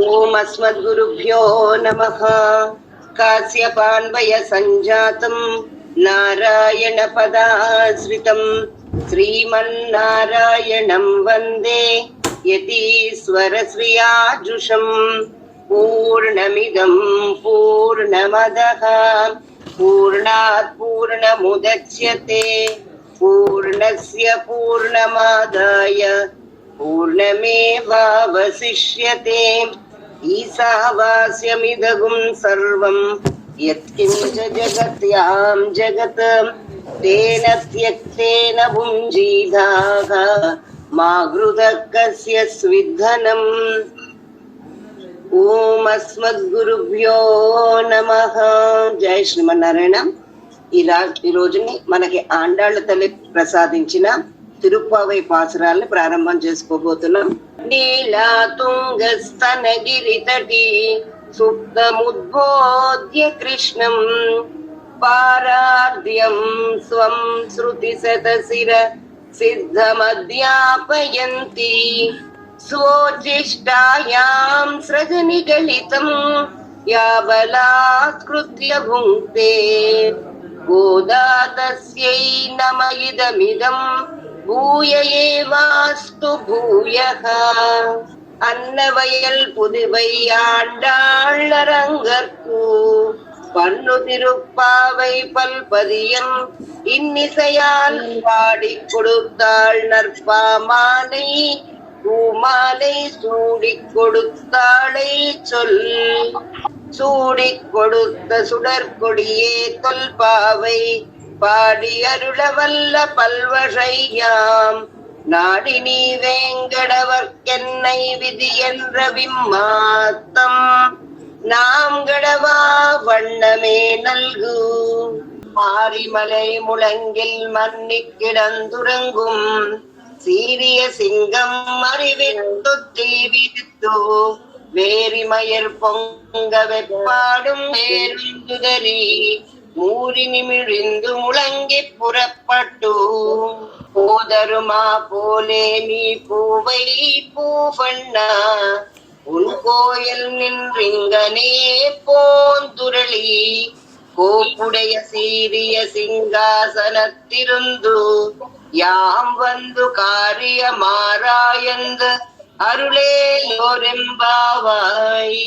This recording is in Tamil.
ஓம் அஸ்மத்குருப்யோ நமः. காஸ்யபான்வய சஞ்சாதம் நாராயண பதாஸ்ரிதம் ஸ்ரீமன்னாராயணம் வந்தே யதீஸ்வரஸ்ரீயாஜுஷம். பூர்ணமிதம் பூர்ணமதः பூர்ணாத் பூர்ணமுதச்யதே பூர்ணஸ்ய பூர்ணமாதாய பூர்ணமேவாவசிஷ்யதே. ஈசாவாஸ்யமிதகும் சர்வம் யத்கிஞ்ச ஜகத்யாம் ஜகத் தேன த்யக்தேன புஞ்சீதாः மா க்ருதः கஸ்ய ஸ்வித்தனம். ஓம் அஸ்மத்குருభ్యో நமః. జై శ్రీమన్నారాయణ. ఈ రోజుని మనకి ఆండాళ్ళ తల్లి ప్రసాదించిన తిరుప్పావై పాసురాల్ని ప్రారంభం చేసుకోబోతున్నాం. నీలా తుంగస్తనగిరి తటి సుప్తముద్బోధ్య కృష్ణం పారార్ధ్యం స్వం శృతి శతశిర సిద్ధమధ్యాపయంతి స్వోచిష్టాయాం సృజనిగళితం యాబలాత్కృత్య భుంక్తే గోదా తస్యై నమ ఇదమిదం பூய ஏவாஸ்து பூயக. அன்னவயல் புதுவை ஆண்டாளரங்கற்கு பண்ணு திருப்பாவை பல்பதியம் இன்னிசையால் பாடி கொடுத்தாள் நற்பாமாலை பூமாலை சூடிக் கொடுத்தாளை சொல். சூடிக் கொடுத்த சுடற்கொடியே தொல்பாவை பாடி அருளவல்ல பல்வகையாம் நாடி நீ வேங்கடவர்க்கென்னை விதி என்ற விம்மாத்தம் நாம் கடவா வண்ணமே நல்கு. ஆரிமலை முழங்கில் மன்னி கிடந்துறங்கும் சீரிய சிங்கம் அறிவித்து தீவிரித்து வேரிமயர் பொங்க வெப்பாடும் பேருந்துதறி மூரி நிமிழிந்து முழங்கி புறப்பட்டு போதருமா போலே நீ பூவை பூவண்ணா உன் கோயில் நின்றிங்கனே போந்துரளி கோப்புடைய சீரிய சிங்காசனத்திருந்து யாம் வந்து காரிய மாறாயந்த அருளே லோரெம்பாவாய்.